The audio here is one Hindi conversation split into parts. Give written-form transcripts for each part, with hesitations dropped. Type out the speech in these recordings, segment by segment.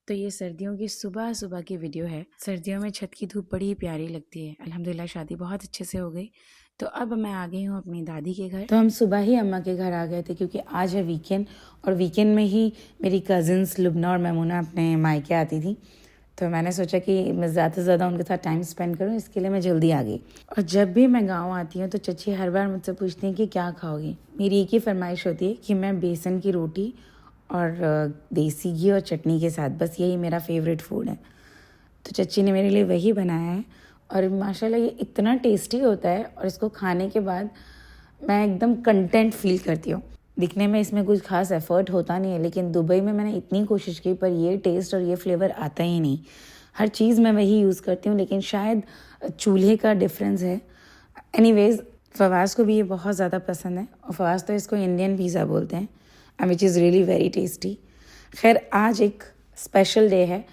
तो ये सर्दियों की सुबह सुबह की वीडियो है। सर्दियों में छत की धूप बड़ी प्यारी लगती है। अल्हम्दुलिल्लाह शादी बहुत अच्छे से हो गई। तो अब मैं आ गई हूँ अपनी दादी के घर। तो हम सुबह ही अम्मा के घर आ गए थे क्योंकि आज है वीकेंड, और वीकेंड में ही मेरी कज़िन्स लुबना और मैमूना अपने मायके आती थी। तो मैंने सोचा कि मैं ज़्यादा से ज़्यादा उनके साथ टाइम स्पेंड करूँ, इसके लिए मैं जल्दी आ गई। और जब भी मैं गाँव आती हूँ तो चची हर बार मुझसे पूछती हैं कि क्या खाओगी। मेरी एक ही फरमाइश होती है कि मैं बेसन की रोटी और देसी घी और चटनी के साथ, बस यही मेरा फेवरेट फूड है। तो चच्ची ने मेरे लिए वही बनाया है और माशाल्लाह ये इतना टेस्टी होता है, और इसको खाने के बाद मैं एकदम कंटेंट फील करती हूँ। दिखने में इसमें कुछ खास एफर्ट होता नहीं है, लेकिन दुबई में मैंने इतनी कोशिश की पर ये टेस्ट और ये फ्लेवर आता ही नहीं। हर चीज़ मैं वही यूज़ करती हूँ, लेकिन शायद चूल्हे का डिफरेंस है। एनीवेज, फवाज को भी ये बहुत ज़्यादा पसंद है, और फवाज तो इसको इंडियन पिज़्ज़ा बोलते हैं, which is really very tasty. खैर, आज एक स्पेशल डे है।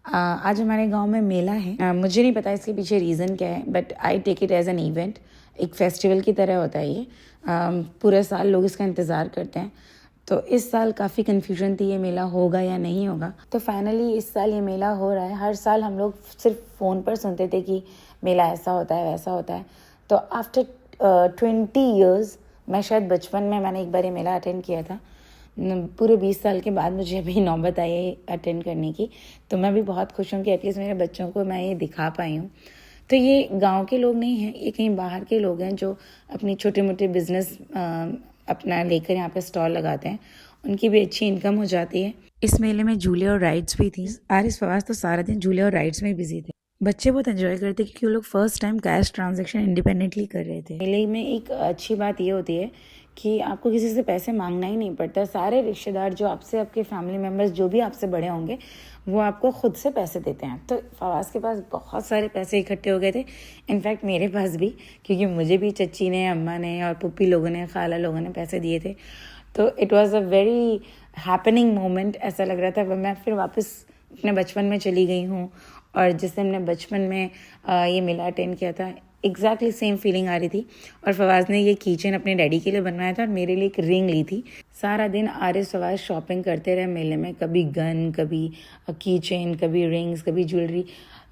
आज हमारे गांव में मेला है। मुझे नहीं पता इसके पीछे रीज़न क्या है, but I take it as an event. एक फेस्टिवल की तरह होता है ये। पूरे साल लोग इसका इंतज़ार करते हैं। तो इस साल काफ़ी कन्फ्यूजन थी, ये मेला होगा या नहीं होगा। तो फाइनली इस साल ये मेला हो रहा है। हर साल हम लोग सिर्फ फ़ोन पर सुनते थे कि मेला ऐसा होता है वैसा होता है। तो आफ्टर 20 ईयर्स, मैं शायद बचपन में मैंने एक बार ये मेला अटेंड किया था। पूरे 20 साल के बाद मुझे अभी नौबत आई है अटेंड करने की। तो मैं भी बहुत खुश हूँ कि एटलीस्ट मेरे बच्चों को मैं ये दिखा पाई हूँ। तो ये गांव के लोग नहीं हैं, ये कहीं बाहर के लोग हैं जो अपनी छोटे मोटे बिजनेस अपना लेकर यहाँ पे स्टॉल लगाते हैं। उनकी भी अच्छी इनकम हो जाती है। इस मेले में झूले और राइड्स भी थी। आरिस फवाज तो सारा दिन झूले और राइड्स में बिजी थे। बच्चे बहुत एंजॉय करते क्योंकि वो लोग first time cash transaction independently कर रहे थे। मेले में एक अच्छी बात ये होती है कि आपको किसी से पैसे मांगना ही नहीं पड़ता। सारे रिश्तेदार जो आपसे, आपके फैमिली मेम्बर्स जो भी आपसे बड़े होंगे, वो आपको खुद से पैसे देते हैं। तो फवाज के पास बहुत सारे पैसे इकट्ठे हो गए थे। इनफैक्ट मेरे पास भी, क्योंकि मुझे भी चच्ची ने, अम्मा ने और पुप्पी लोगों ने, खाला लोगों ने पैसे दिए थे। तो it was a very happening moment. ऐसा लग रहा था मैं फिर वापस अपने बचपन में चली गई हूँ, और जिससे हमने बचपन में ये मेला अटेंड किया था, एग्जैक्टली सेम फीलिंग आ रही थी। और फवाज ने ये कीचेन अपने डैडी के लिए बनवाया था और मेरे लिए एक रिंग ली थी। सारा दिन आरिस फवाज शॉपिंग करते रहे मेले में। कभी गन, कभी कीचेन, कभी रिंग्स, कभी ज्वेलरी।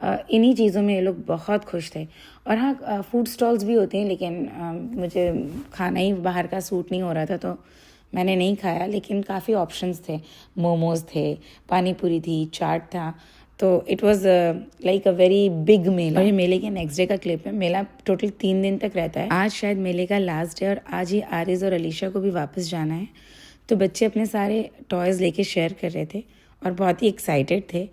इन्हीं चीज़ों में ये लोग बहुत खुश थे। और हाँ, फूड स्टॉल्स भी होते हैं, लेकिन मुझे खाना ही बाहर का सूट नहीं हो रहा था, तो मैंने नहीं खाया। लेकिन काफ़ी ऑप्शंस थे। मोमोज थे, पानी पूरी थी, चाट था। तो it was like a very big mela. और ये मेले के नेक्स्ट डे का क्लिप है। मेला टोटल 3 दिन तक रहता है। आज शायद मेले का लास्ट डे, और आज ही आरिज और अलीशा को भी वापस जाना है। तो बच्चे अपने सारे टॉयज़ लेके शेयर कर रहे थे और बहुत ही एक्साइटेड थे।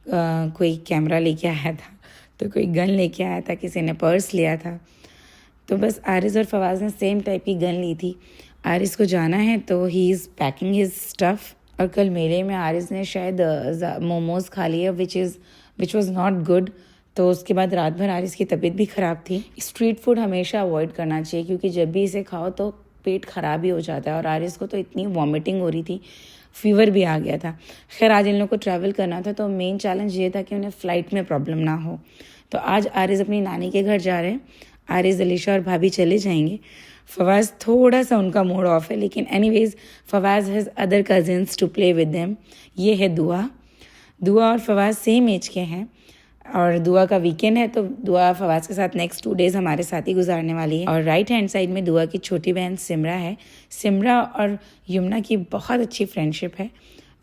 कोई कैमरा लेके आया था, तो कोई गन लेके आया था, किसी ने पर्स लिया था। तो बस आरिज और फवाज ने सेम टाइप की गन ली थी। आरिज को जाना है तो he is packing his stuff. और कल मेले में आरिज ने शायद मोमोज खा लिए, विच वॉज नॉट गुड। तो उसके बाद रात भर आरिज की तबीयत भी ख़राब थी। स्ट्रीट फूड हमेशा अवॉइड करना चाहिए, क्योंकि जब भी इसे खाओ तो पेट ख़राब ही हो जाता है। और आरिज को तो इतनी वॉमिटिंग हो रही थी, फीवर भी आ गया था। खैर, आज इन लोग को ट्रैवल करना था, तो मेन चैलेंज ये था कि उन्हें फ़्लाइट में प्रॉब्लम ना हो। तो आज आरिज अपनी नानी के घर जा रहे हैं। आरिज, अलीशा और भाभी चले जाएंगे। फवाज थोड़ा सा उनका मूड ऑफ है, लेकिन anyways Fawaz has other cousins to play with them. ये है दुआ और फवाज सेम एज के हैं, और दुआ का वीकेंड है, तो दुआ फवाज के साथ नेक्स्ट 2 डेज़ हमारे साथ ही गुजारने वाली है। और राइट हैंड साइड में दुआ की छोटी बहन सिमरा है। सिमरा और यमुना की बहुत अच्छी फ्रेंडशिप है।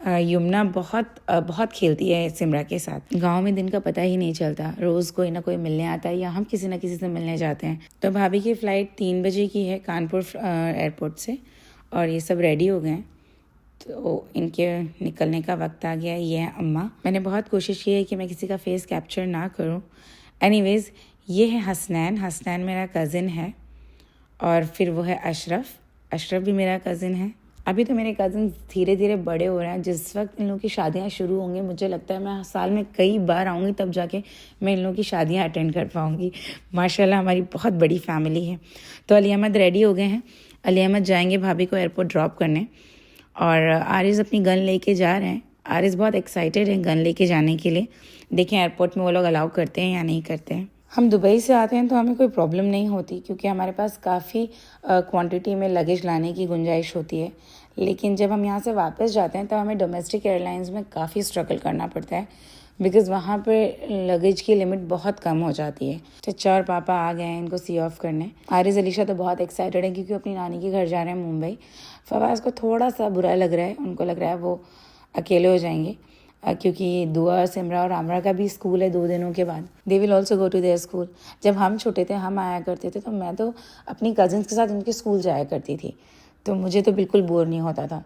यमुना बहुत खेलती है सिमरा के साथ। गांव में दिन का पता ही नहीं चलता, रोज़ कोई ना कोई मिलने आता है या हम किसी ना किसी से मिलने जाते हैं। तो भाभी की फ़्लाइट 3 बजे की है कानपुर एयरपोर्ट से, और ये सब रेडी हो गए हैं। तो इनके निकलने का वक्त आ गया। ये है अम्मा। मैंने बहुत कोशिश की है कि मैं किसी का फेस कैप्चर ना करूं। एनीवेज, ये है हसनैन मेरा कज़िन है, और फिर वो है अशरफ भी मेरा कज़िन है। अभी तो मेरे कज़िन धीरे धीरे बड़े हो रहे हैं। जिस वक्त इन लोगों की शादियाँ शुरू होंगी, मुझे लगता है मैं साल में कई बार आऊँगी, तब जाके मैं इन लोगों की शादियाँ अटेंड कर पाऊँगी। माशाल्लाह हमारी बहुत बड़ी फैमिली है। तो अली अहमद रेडी हो गए हैं। अली अहमद जाएंगे भाभी को एयरपोर्ट ड्रॉप करने, और आरिज़ अपनी गन लेके जा रहे हैं। आरिज़ बहुत एक्साइटेड है गन लेके जाने के लिए। देखें एयरपोर्ट में वो लोग अलाउ करते हैं या नहीं करते हैं। हम दुबई से आते हैं तो हमें कोई प्रॉब्लम नहीं होती, क्योंकि हमारे पास काफ़ी क्वांटिटी में लगेज लाने की गुंजाइश होती है। लेकिन जब हम यहाँ से वापस जाते हैं तो हमें डोमेस्टिक एयरलाइंस में काफ़ी स्ट्रगल करना पड़ता है, बिकॉज़ वहाँ पर लगेज की लिमिट बहुत कम हो जाती है। चचा और पापा आ गए हैं इनको सी ऑफ करने। आरिज़ अलीशा तो बहुत एक्साइटेड है क्योंकि अपनी नानी के घर जा रहे हैं मुंबई। फवाज़ को थोड़ा सा बुरा लग रहा है, उनको लग रहा है वो अकेले हो जाएंगे, क्योंकि दुआ, सिमरा और आमरा का भी स्कूल है 2 दिनों के बाद। They will also go to their school. जब हम छोटे थे, हम आया करते थे, तो मैं तो अपनी कज़न्स के साथ उनके स्कूल जाया करती थी, तो मुझे तो बिल्कुल बोर नहीं होता था।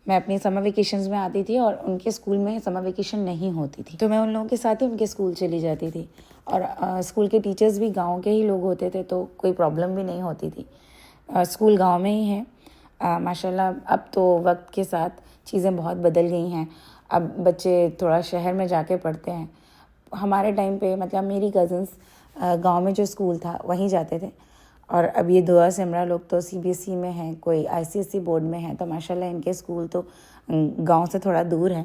मैं अपनी समर वेकेशंस में आती थी और उनके स्कूल में समर वेकेशन नहीं होती थी, तो मैं उन लोगों के साथ ही उनके स्कूल चली जाती थी। और स्कूल के टीचर्स भी गाँव के ही लोग होते थे, तो कोई प्रॉब्लम भी नहीं होती थी। स्कूल गाँव में ही है माशाल्लाह। अब तो वक्त के साथ चीज़ें बहुत बदल गई हैं, अब बच्चे थोड़ा शहर में जाके पढ़ते हैं। हमारे टाइम पे मतलब मेरी कज़न्स गांव में जो स्कूल था वहीं जाते थे, और अब ये दुआ, सिमरा लोग तो सीबीएसई में हैं, कोई आईसीएसई बोर्ड में है, तो माशाल्लाह इनके स्कूल तो गांव से थोड़ा दूर है,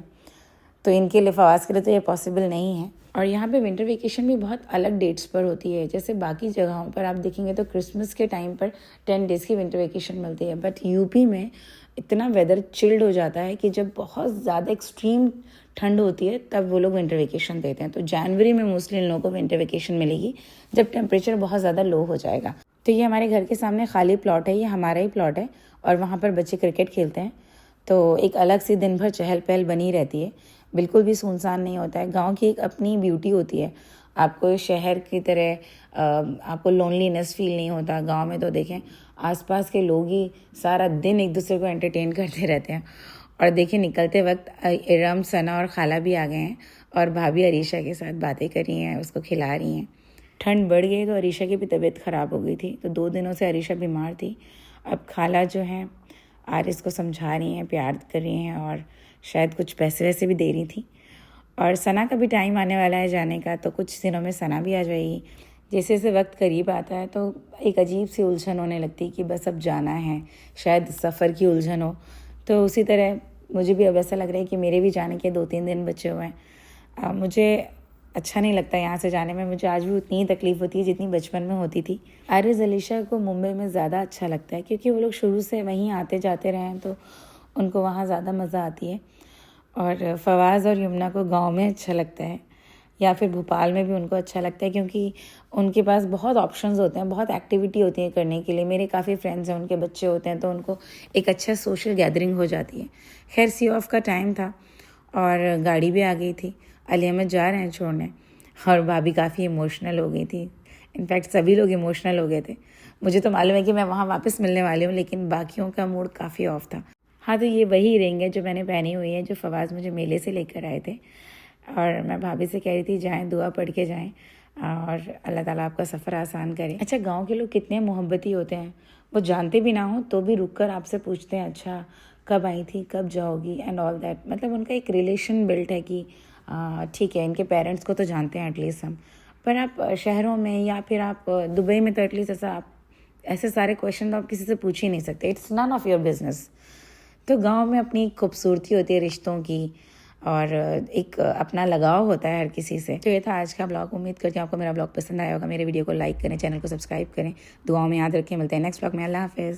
तो इनके लिए, फवाज़ के लिए तो ये पॉसिबल नहीं है। और यहाँ पे विंटर वेकेशन भी बहुत अलग डेट्स पर होती है। जैसे बाकी जगहों पर आप देखेंगे तो क्रिसमस के टाइम पर 10 डेज़ की विंटर वेकेशन मिलती है, बट यूपी में इतना वेदर चिल्ड हो जाता है कि जब बहुत ज़्यादा एक्सट्रीम ठंड होती है तब वो लोग विंटर वेकेशन देते हैं। तो जनवरी में मोस्टली इन लोगों को विंटर वेकेशन मिलेगी, जब टेम्परेचर बहुत ज़्यादा लो हो जाएगा। तो ये हमारे घर के सामने खाली प्लॉट है, ये हमारा ही प्लॉट है, और वहाँ पर बच्चे क्रिकेट खेलते हैं, तो एक अलग सी दिन भर चहल पहल बनी रहती है, बिल्कुल भी सुनसान नहीं होता है। गांव की एक अपनी ब्यूटी होती है, आपको शहर की तरह आपको लोनलीनेस फील नहीं होता। गांव में तो देखें आसपास के लोग ही सारा दिन एक दूसरे को एंटरटेन करते रहते हैं। और देखिए निकलते वक्त इरम, सना और खाला भी आ गए हैं, और भाभी अरीशा के साथ बातें कर रही हैं, उसको खिला रही हैं। ठंड बढ़ गई तो अरीशा की भी तबीयत ख़राब हो गई थी, तो 2 दिनों से अरीशा बीमार थी। अब खाला जो हैं आरिस को समझा रही हैं, प्यार कर रही हैं, और शायद कुछ पैसे वैसे भी दे रही थी। और सना का भी टाइम आने वाला है जाने का, तो कुछ दिनों में सना भी आ जाएगी। जैसे जैसे वक्त करीब आता है तो एक अजीब सी उलझन होने लगती है कि बस अब जाना है, शायद सफ़र की उलझन हो। तो उसी तरह मुझे भी अब ऐसा लग रहा है कि मेरे भी जाने के 2-3 दिन बचे हुए हैं। मुझे अच्छा नहीं लगता यहाँ से जाने में, मुझे आज भी उतनी ही तकलीफ़ होती है जितनी बचपन में होती थी। आरिज़ अलीशा को मुंबई में ज़्यादा अच्छा लगता है, क्योंकि वो लोग शुरू से वहीं आते जाते रहे हैं, तो उनको वहाँ ज़्यादा मज़ा आती है। और फवाज़ और यमुना को गांव में अच्छा लगता है, या फिर भोपाल में भी उनको अच्छा लगता है, क्योंकि उनके पास बहुत ऑप्शंस होते हैं, बहुत एक्टिविटी होती है करने के लिए। मेरे काफ़ी फ्रेंड्स हैं, उनके बच्चे होते हैं, तो उनको एक अच्छा सोशल गैदरिंग हो जाती है। खैर सी ऑफ का टाइम था और गाड़ी भी आ गई थी, अली अहमद जा रहे हैं छोड़ने, और भाभी काफ़ी इमोशनल हो गई थी। इनफैक्ट सभी लोग इमोशनल हो गए थे। मुझे तो मालूम है कि मैं वहाँ वापस मिलने वाली हूँ, लेकिन बाकियों का मूड काफ़ी ऑफ था। हाँ, तो ये वही रिंग है जो मैंने पहनी हुई है, जो फवाज़ मुझे मेले से लेकर आए थे, और मैं भाभी से कह रही थी जाएं, दुआ पढ़ के जाएं, और अल्लाह ताला आपका सफ़र आसान करे। अच्छा, गांव के लोग कितने मोहब्बती होते हैं, वो जानते भी ना हो तो भी रुक कर आपसे पूछते हैं, अच्छा कब आई थी, कब जाओगी, एंड ऑल दैट। मतलब उनका एक रिलेशन बिल्ट है कि ठीक है, इनके पेरेंट्स को तो जानते हैं एटलीस्ट हम। पर आप शहरों में या फिर आप दुबई में तो एटलीस्ट ऐसा आप ऐसे सारे क्वेश्चन तो आप किसी से पूछ ही नहीं सकते, it's none of your business. तो गांव में अपनी खूबसूरती होती है रिश्तों की, और एक अपना लगाव होता है हर किसी से। तो ये था आज का ब्लॉग। उम्मीद करती हूँ आपको मेरा ब्लॉग पसंद आया होगा। मेरे वीडियो को लाइक करें, चैनल को सब्सक्राइब करें, दुआओं में याद रखें। मिलते हैं नेक्स्ट ब्लॉग में। अल्लाह हाफिज़।